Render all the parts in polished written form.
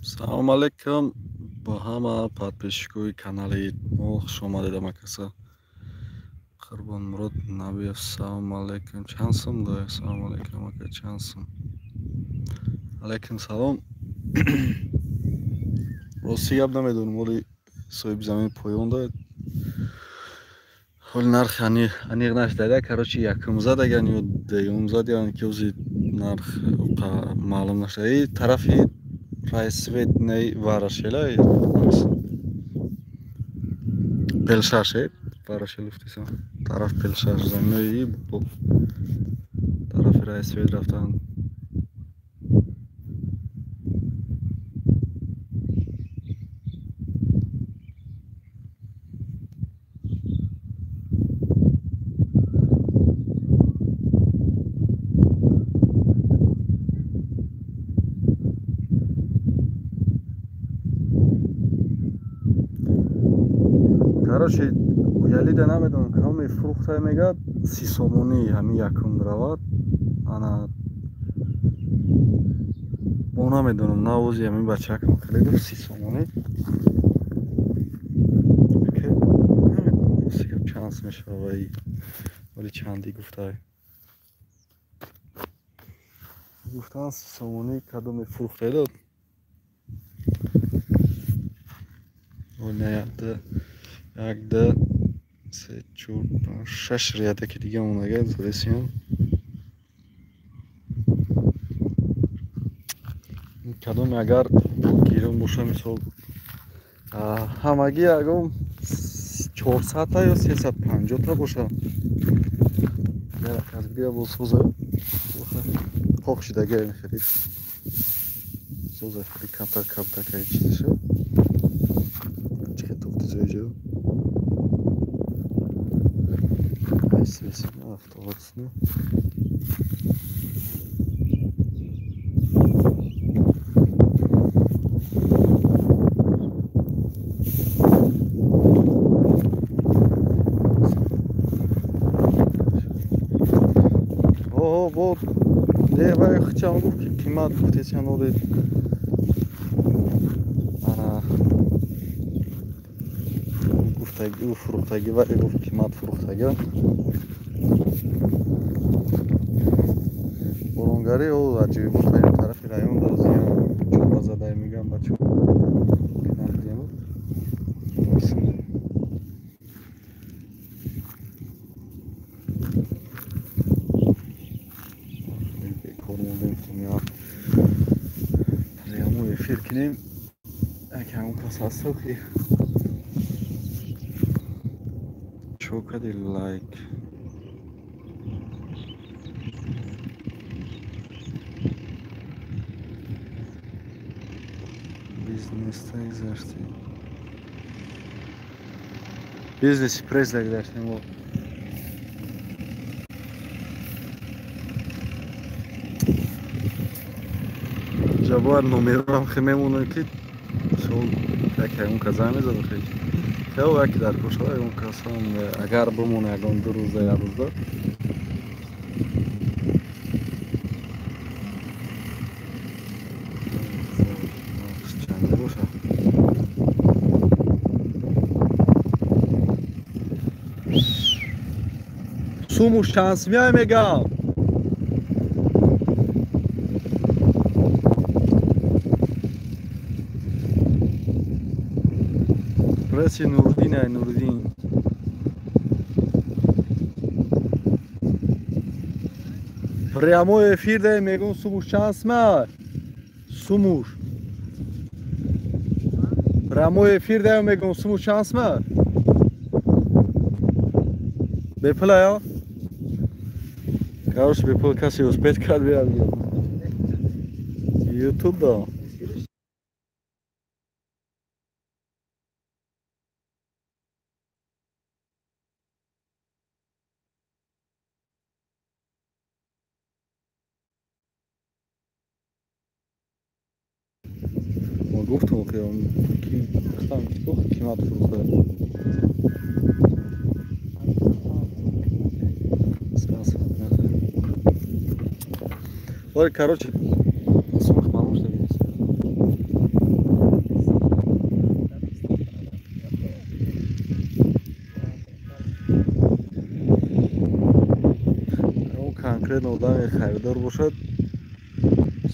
Салом алейкум ба ҳама подписчикои канали мо хуш омадед амакаса. Қурбонмурод Набиев, салом алейкум. Чанд сум доред? Салом алейкум амака, чанд сум? Алейкум салом. Рости гап намедонам, оли соҳиби замин поён доред. Оли нарх аниқ нашдада, короче якум зад аган ё деюм зад, яъне ки ози нарх маълум нашдада. И тарафи райсветнай варашелай пелшаше варашелуфтиса тараф пелшаш заминои бо тарафи райсвет рафтан. Короче, ялида намедонам ки ҳами фрухта мегӯяд 30 сомонӣ ҳами якум равад. Ана мо намедонам навози ҳамин бачакам халиду 30 сомонӣ. Намедонам сега чанд мешавад, вали чанди гуфтай. Гуфтан 30 сомонӣ кадоми фрухта дод. Якда 3 4 5 6 риятаки дига монага заресиям. Кадоме агар гирон боша, мисол ҳамаги ягон 400 та ё 350 та боша. Аз бия бо соза хохшидаги мехарид. Соза хари камта кай чизиша. Чиқа тофти зоиҷо. Айсвесим автоватсну. Вот левая хотел климат тянули. Ана гуфтаги фруктаги ва климат фруктаги. Боронгари о аҷиб бо тайм тарафи район дозия чоба задай мегам бачо. Эфир кинем якам пасасохи чокади лайк бизнес зашти бизнес презлек даштем о ҷавоҳар номерам хе мемонад ки шол яке он каза мезад хе хел яки дар кушода он касан агар бимона ягон ду рӯза як рӯза чанде боша сумуш чанд миай мегам Преси Нурудин ай Нурудин. Прямой эфир дай мегум сумуш чанд смай. Сумуш. Прямой эфир дай мегум сумуш чанд смай. Бепла я? Короче, бепла каси успеет кард биад. YouTube да. گفتم که گفتم کیمات فروخته ولی короче سمخ معلوم شده конкретно одами харидор бошад,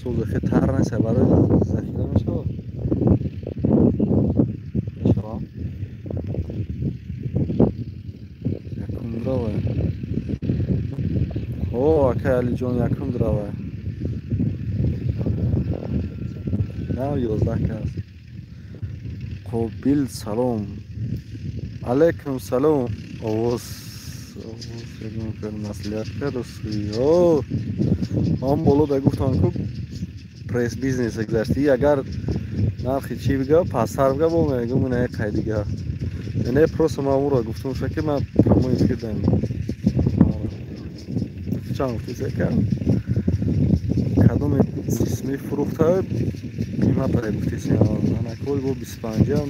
сӯзахи тар неса барои захира мешавад. Мешавад? Якум дравай. О, ака Алиҷон якум дравай. Нам 11 кас. Қобил салом. Алейкум салом. Овоз маслиҳат кард суи. О, ман болода гуфтам ку пресс бизнес гузашти. Агар нархи чӣ бига, пастар бига бо мегум ина қай дига. Не просто ман уро гуфтам ки ман тамоми фикр дам. Чанд фикр кард. Кадоми исми фурухта қимат дар гуфтиси анакой бо 25 ам.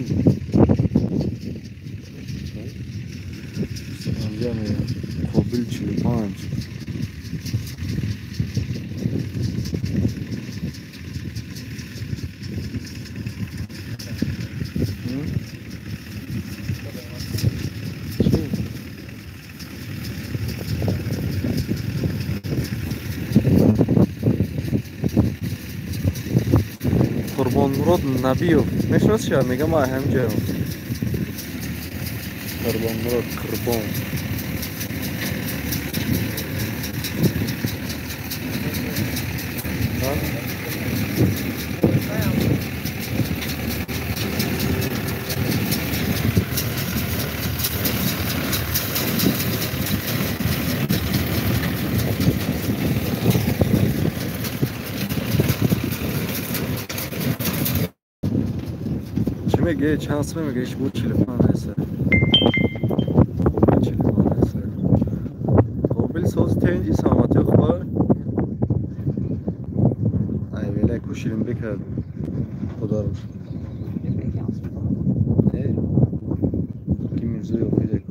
25 ам қобил 45. Қурбонмурод Набиев мешинасӣ ё мегам ай ҳамҷа Қурбонмурод Қурбон میگه چند سال میگه ایش بود 45 هست قابل ساز تنجی سامتی خوبه ای ویله کشیریم بکرد خدا رو کی میرزوی آفیده که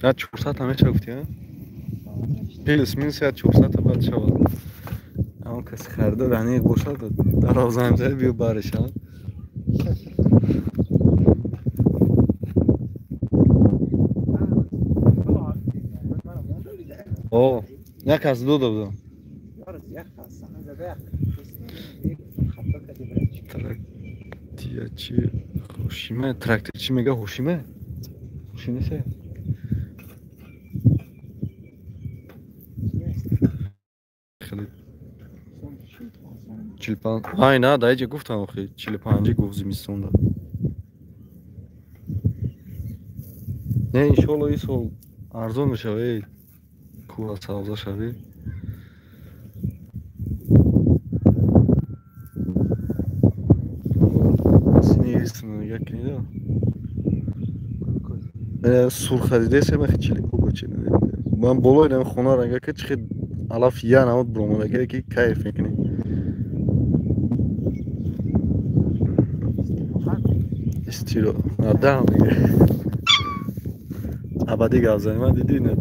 شاید 400 همه چه گفتی ها؟ پیلس مینس شاید 400 تا باید شود اما کسی خرده رهنه باشد در آوزنم زده بیو بارش ها اوه یک از دو بودم ترکتیه چی خوشیمه ترکتیر چی میگه خوشیمه خوشیمه سه چلپان های نه دایجه گفتم آخی 45 گفت زمستون داد نه انشالله این سال ارزان میشه کوه سبزه شوی سینیستم نگه کنیده سور خریده سمخی چلی کوگو چلی من بالای نمی خونه رنگه که چخی علاف یه نمود برومونه که کیف میکنی استیرو ندام دیگه ابدی گازه من دیدی نه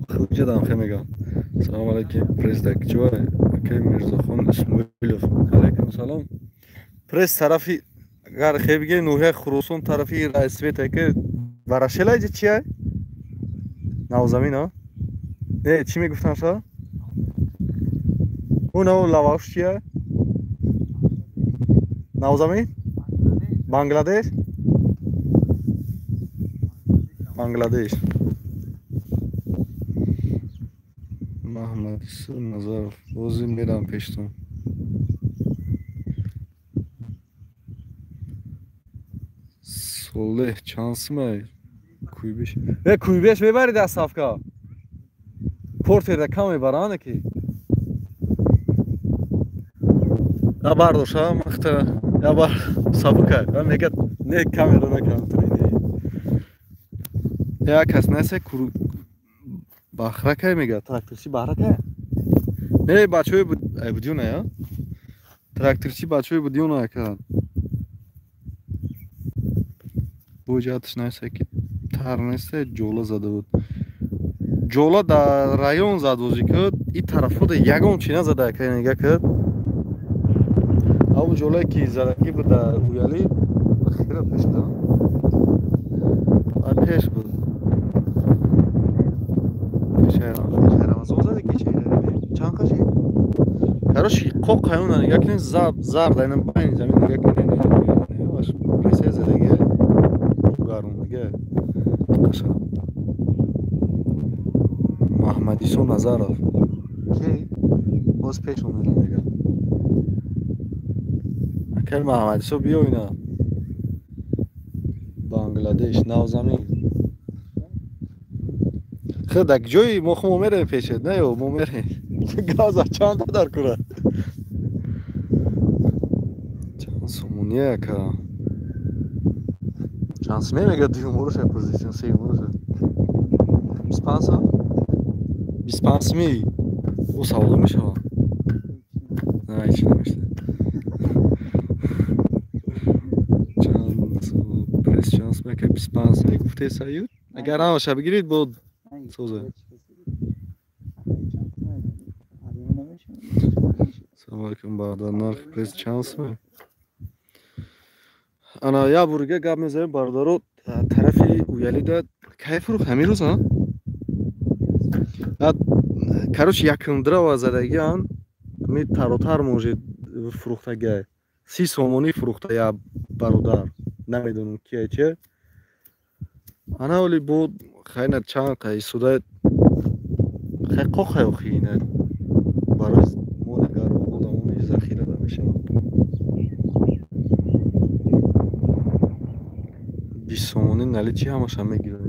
خود جدام خیلی میگم سلام علیکم پرزیدنت جواره که میرزاخان اسماعیلوف علیکم سلام پرز طرفی اگر خیلی بگه نوحه خروسون طرفی رئیس بیت که ورشله چیه ناو زمین ها نه چی میگفتن شا اون ناو لواش چیه ناو زمین بنگلادش بنگلادش محمد نظر روزی میرم پیشتون سوله چانسمه کویبش کویبش ببرید از صفکا پورت رکام میبرانه که یا برداشت ها مخته یا بار صفکا و میگه نه کامera نکن یا کس نسه بخره که میگه تراکتورچی بخره که نه بچه های بودیونه یا تراکتورچی بچه های بودیونه که بو جاتش نسه که تر نسته جوله زده بود ҷола дар район зад бозӣ кард, ин тарафода ягон чӣ назада кайнага кард. Ҳамон ҷолае ки задагӣ буд дар уялӣ хира пеш буд. Пеш буд. Рамазон заде ки чӣ? Чанд қаши? Короче, қоқ қайона нигах кунед, зар дар ин байни замин нигах кунед. Ваш прессе задагӣ. Гарунага. Қашан. Маҳмадисо Назаров. Ки боз пеш омада нигах. Акал Маҳмадисо биё ина. Бангладеш навзамин. Худак ҷои мо хмо мерем пешед, не ё мо мерем. Газа чанд дар кура. Чанд сомония ка. Чанд сме мега дю мороша позицион се мороша. 25. 25 ми. О савдо мешава. Не, чӣ намешда. Пресс чанд сме ка 25 ми гуфте саюд. Агар намаша бигирид бо соза. Салом алейкум бародарнак пресс чанд сме. Ана я бурга гап мезанем бародаро тарафи уялида кайф фурӯх ҳамин рӯз а? Короче якумдрава задагиан ми таротар може фурӯхтага 30 сомонӣ фурӯхта я бародар намедонам кие че. Ана оли бо хайна чанд қай суда хай қоқай охина барои мо нагар одамони захира намешавад. 20 сомонӣ нали чи ҳамаша мегирад.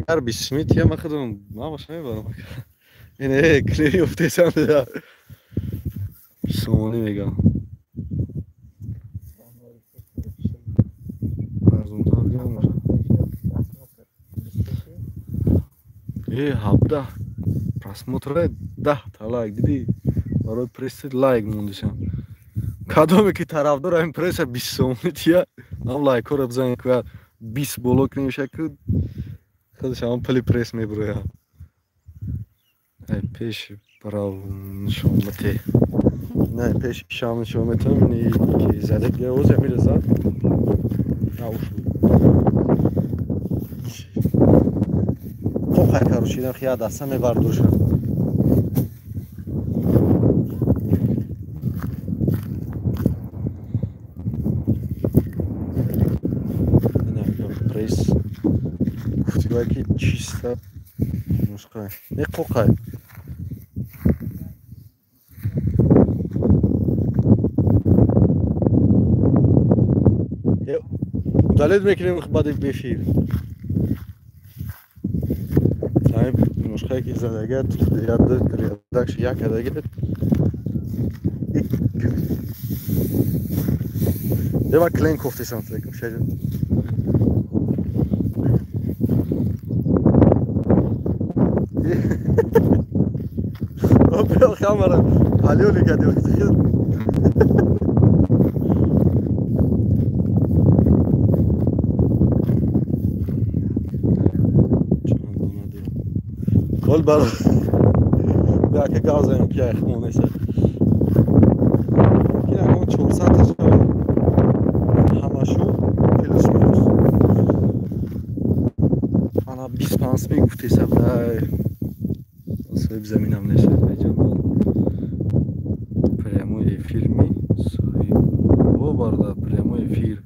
Агар 20 сомонӣ тия махадам ҳамаша мебарам. Ине клери офтесам да. 20 сомонӣ мегам. Арзонтар гамаша. 17 просмотр 10 та лайк диди. Барои пресс лайк мондишам. Кадоме ки тарафдор ҳамин пресса 20 сомонӣ тия. Ам лайкҳоро бизанед ки 20 боло кунемша ки худаш ҳам пули пресс мебурояд. Ай пеш брав нишомате. Не пеш шам нишомате ни ки задагӣ оз амира зад. Аушу. Қоқай карушидан хия даста мебардошам. Пресс. Гуфтигӯя ки чиста нусха. Не қоқай. Удалед мекунем баъди бефир. Саҳиб нусхае ки задагият редакш як кардагият. Дева клен кофтесам фикр мешаҷа. Опел камера палёли кадем. Кол бар. Я ке газаем ки хмонеса. Ки ҳамон 400 таш ҳамашу плюс минус. Ана 25 ми гуфтеса дай. Соҳиб заминам нешад беҷамол. Прямой эфир ми соҳиб. О барда прямой эфир.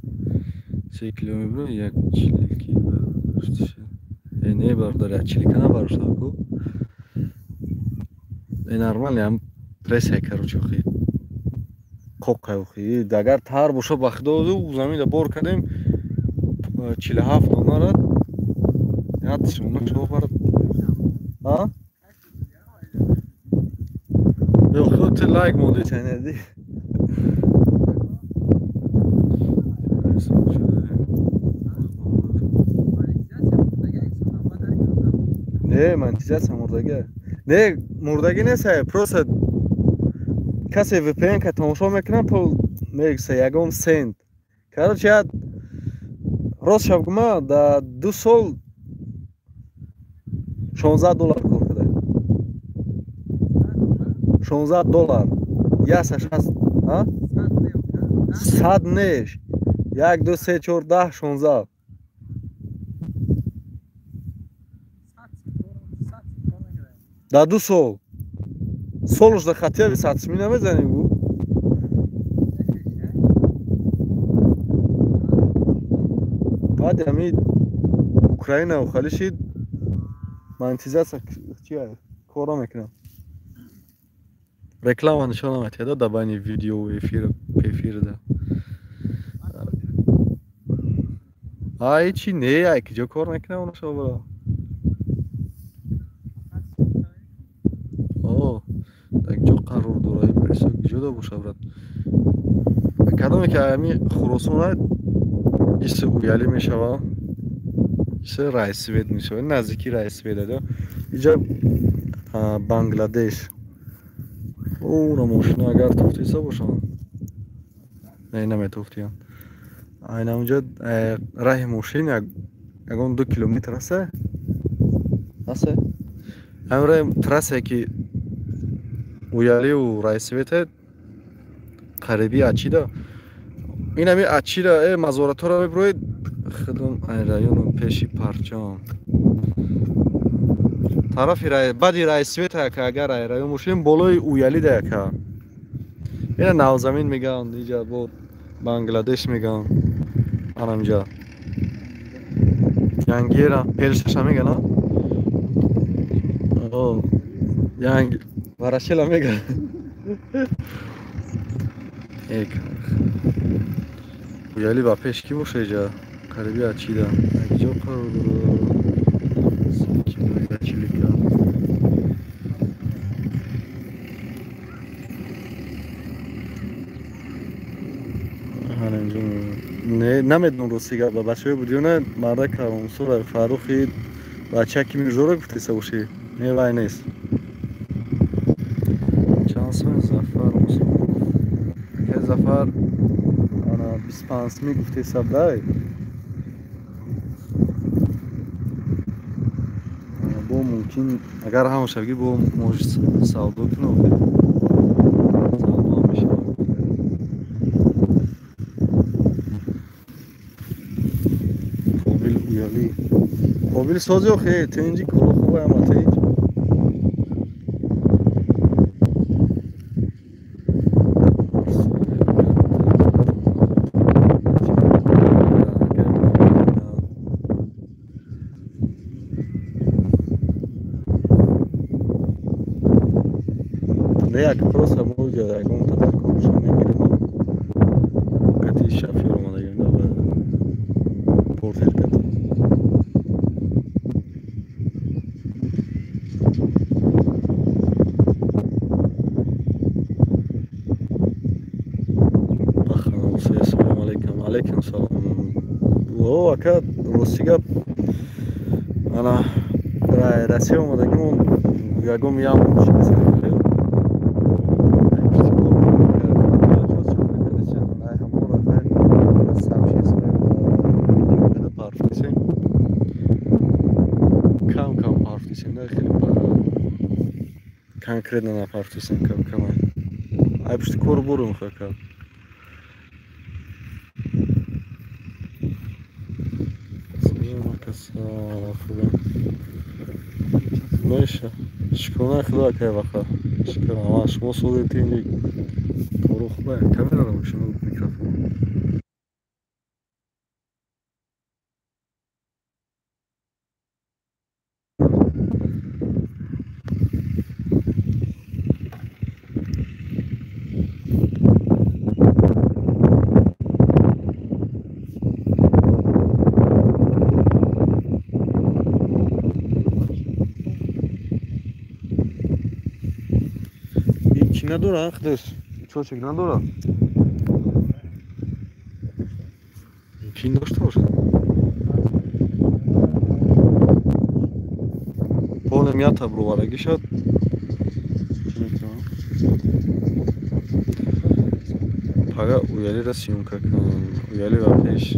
3 километр як чилки башташа. Не барда як чилка набаршта ку. Нормально ам пресса короче хи. Қоқай хи. Дагар тар боша ба худо замин да бор кардем 47 номарат. Ятш уна шо барад. А? Yo xuddi like modu tanadi. Ne monetizatsiya murdaga. Ne murdaga nesa, просто касе VPN ка тамошо мекунам пул мегса ягон сент. Короче я рост шабгума да 2 сол $16 кор кардем. $16. Ясаш аст. А? 100 неш. 1 2 3 4 10 16. Да 2 сол. Солуш да хатия ви 100 мина мезанем бу. Баъд ами Украина ва халиши монетизация чия кора мекунам. Реклама нишона метеда да байни видео ва эфир да. Ай чи не ай ки ҷо кор мекунам оно шоба. О, так ҷо қарор дорад пресо ҷуда боша брат. Кадоме ки ами Хуросона исе уяли мешава. Исе Райсвет мешава. Наздики Райсвет да. Иҷа Бангладеш. Ура мошина агар туфтиса бошам. Не наметуфтиям. Айна унҷа раҳи мошин ягон 2 километр аст. Аст. Амра трассе ки уяливу Райсвете қариби Ачида. Ин ами Ачида мазоратора меброид хидом району пеши Парчам. Тарафи бади Райсвета ка агар район мошин болои уялида яка. Ина навзамин меган диҷа бо Бангладеш меган. Анамҷа. Янгера пелшаша мегана. О, янг варашила мегана. Ек. Уяли ба пеш ки боша иҷа қариби Ачида. Ягҷо қарор дорад. Чилика. Ҳанинҷо не намедонам ростига ба бачаҳои будиё не марда кардам сура Фарухи бача ки мирзоро гуфтиса бошӣ не вай нест чанд соли Зафар ке Зафар ана 25 ми гуфтиса дай бо мумкин агар ҳамошавги бо мош савдо кунам савдо мешавад قابل سازی آخه تنجی کلا خوبه اما تنج نه یک پروس هم موجه اگه تفکرش نمیگیرم کتی شفی رو مانده گرنده و پورتیل کتی علیکم سلام او اکا روسیگا انا رسی اومدگیمون یگم یام میشه کم پارتیسیم نه خیلی конкретно на партисем кам ай пушти кор бурум хакам меша шукона худо кай вақа шукона ва шумо содетин кору хубе камераро шумо микрофон ندارن خودش چوچک ندارن کی داشته باشه پول میاد برو ورگی شد پاگا uyali da syumka uyali va pesh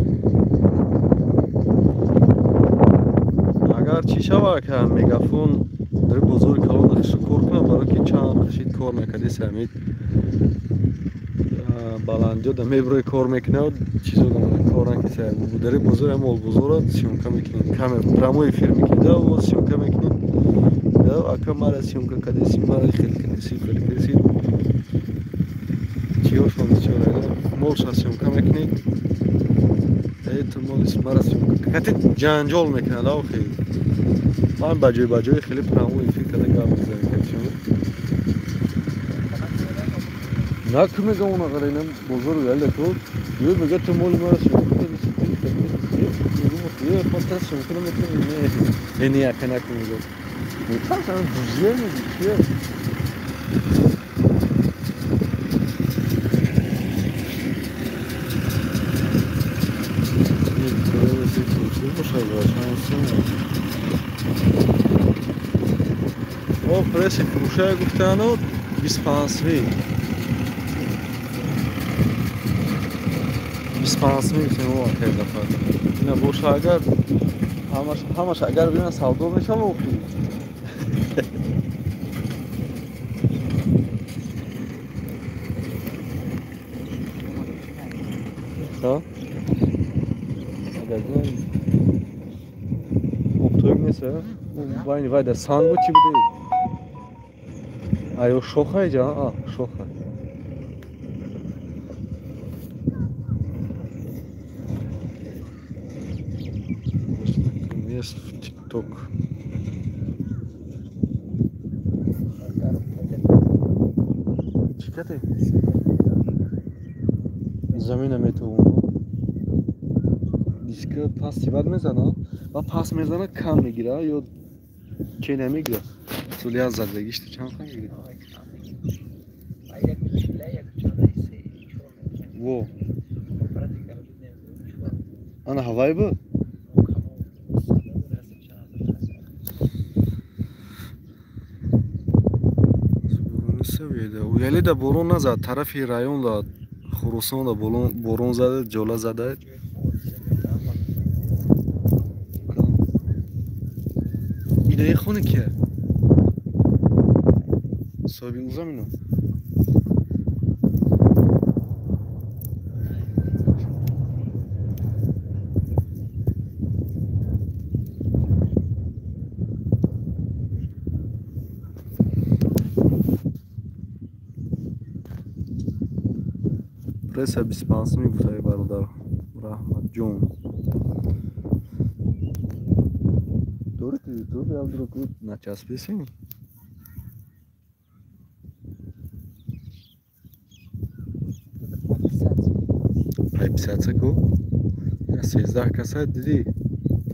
aga اگر چی شود که میگافون در بزرگ کلان خش کار کنه برای که چند خشید کار نکردی سمید баландиё да меброи кор мекунад чизо кор накиса будари бузург ам ол бузург сёмка мекунед каме прямой эфир мекунед да воз сёмка мекунед да ака мара сёмка кади мара хел кади хел кади чиё шон чиё мол ша сёмка мекунед это мол мара сёмка кати ҷанҷол мекунад да хел ман баҷои хели прямой эфир када гап мезанам Nakı mega ona karayla bozor geldi çok. Diyor mega tümol mara şu. Diyor patas şu kilometre ne? En iyi akın akın diyor. Bu tam sana düzüyor mu diyor. O presi kuşaya gittiğinde 25 25 می‌کنه و آخر دفعه اینا باشه اگر همش اگر ببینن سودا میشه و خوب ها اگر ببینن افتوی نیست وای وای در سانگو چی بوده آیا شوخه جان شوخه есть в ТикТок. Чекайте. Замина метавон. Диска пасти бад мезана. Ва пас мезана кам мегира ё ки намегира. Соли аз задагиш то чанд кам мегира. Во. Ана ҳавай бу? Уяли да борон назад тарафи район да Хурусон да борон зада ҷола зада идаи хоне ки соҳиби ӯ замино Преса 25 гуфтаи бародар Раҳматҷон дори ки ютуб явдуру начасписи подписаться ку 13 каса диди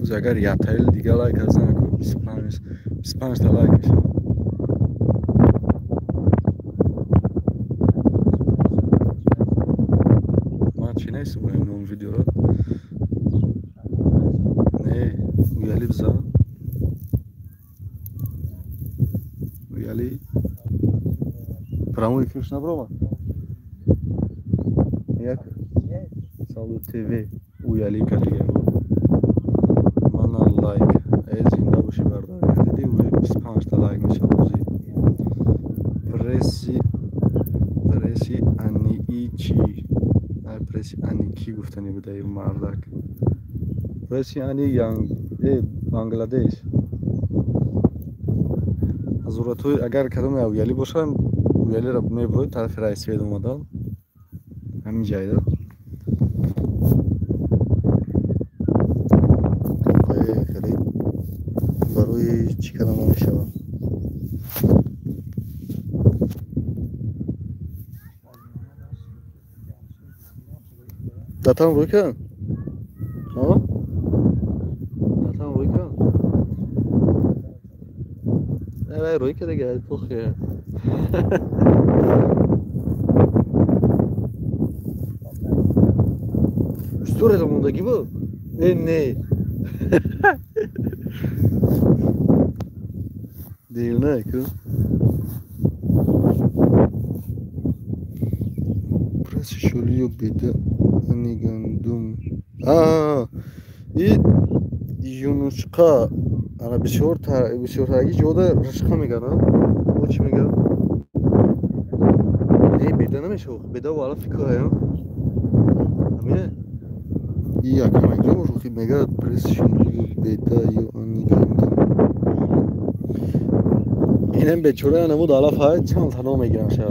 рӯз агар ятаил дига лайк азана ку 25 та лайк мешавад Neyse bu yani onun videoları. Ne? Uyali bize. Uyali. Прямой эфир набрала. Як? Салют ТВ. Uyali калига. Мана лайк. Эй зинда боши бардар. Диди у 25 та лайк мешавад ӯзи. Преси аничи. Преси ани ки гуфтани будаи мардак преси ани Бангладеш азуратҳои агар кадоме уяли бошанд уялиро мебуред тарафи раисвед омадан ҳамин ҷайда хеле барои чӣ кадам намешавад Datan Ruykan? Ha? Datan Ruykan? Evet Ruykan da geldi çok ya. Üstüre zamandaki bu. Ne? Değil ne ki? Burası şöyle bir de Gandum. И Юнушка Ana بسیار تاگی جوده رشقه میگن ها. او چی میگه؟ نه بیده نمیشه بیده والا فکر ها همینه این یکم اینجا روخی میگه پرسشون بیده یا آنی گرمده اینم بیچوره نمود آلاف های چند تنها میگیرم شاید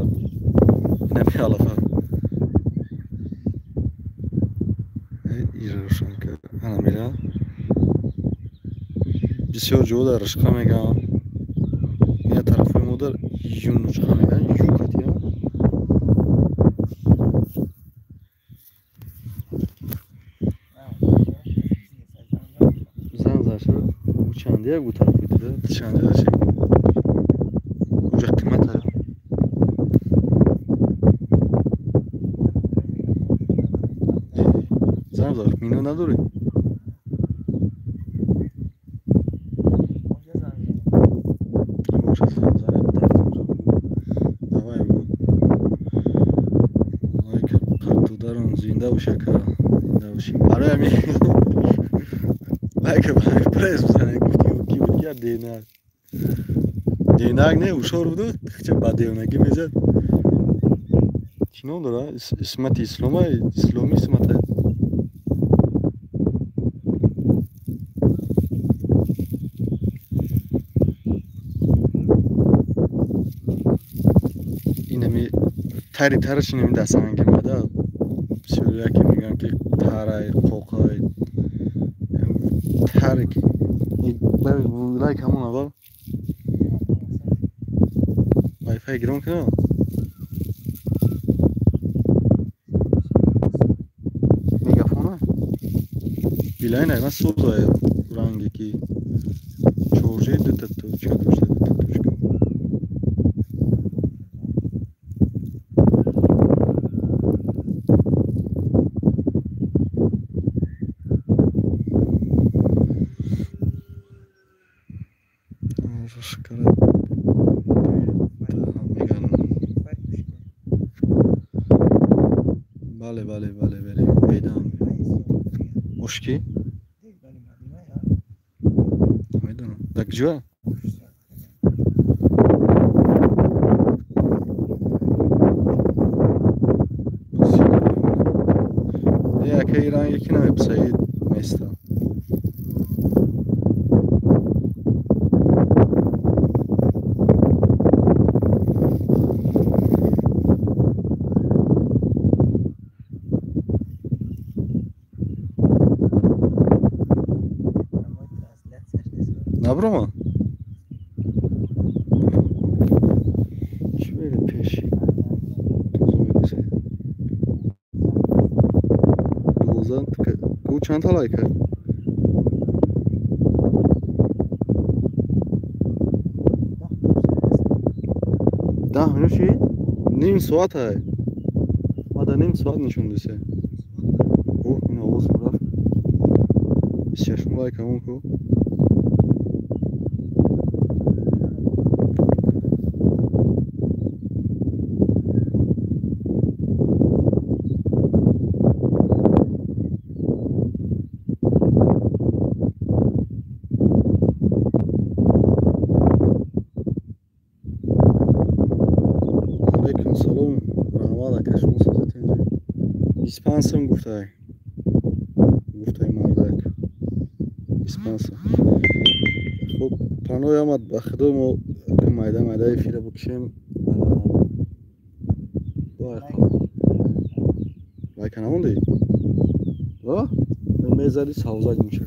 اینم بی آلاف ها ایره روشن کرد انا میره بسیار جوده رشقه میگن یه طرف مودر یون رشقه میگن یون کتی ها زن زرشه او چنده یک بود طرف بیده چنده داشته اوجه قیمت ها زن زرش مینو نداری اوجه زن زرش دوای بود اوهای که قرطو دارن زنده باشه که زنده باشیم برای همین اوهای که برای پریز بزنه گفتی بود که دینک دینک نه اوشار بودو چه با دینکی میزد چی نام داره اسمت اسلامی اسمت اینمی تری ترش اینمی دست انگی مده بسیاری که میگن که ترای قوقای تری که لایک همون اول وای فای گرام کنم میگافونه بیلای نه من سوزای رنگی که چورجه دوتا تو چه دوشته دوتا توش کن شکره میگن بله بله بله بله بیدم مشکی میدونم دک جوه یکی ایران یکی نمی بسید میسته نبرو چی بگه پیشی دوزن او چند تا لایک کرد ده منو چی؟ نیم ساعت های ما در نیم ساعت نشون دیسه اوه این آواز رفت 26 لایک همون کو سلام رحمت کشمون سازت اینجا 25 سم گفته مردک 25 سم خب پانوی آمد به خدا ما مایده فیره بکشیم لایک نمون دی میزدی سوزاک میشه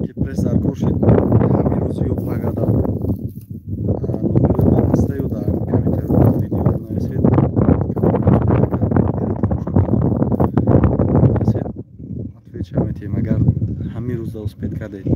یکی پرس در کور شد همین روز یو پاگادا میامدیم اگر همین روز اسپید کردید.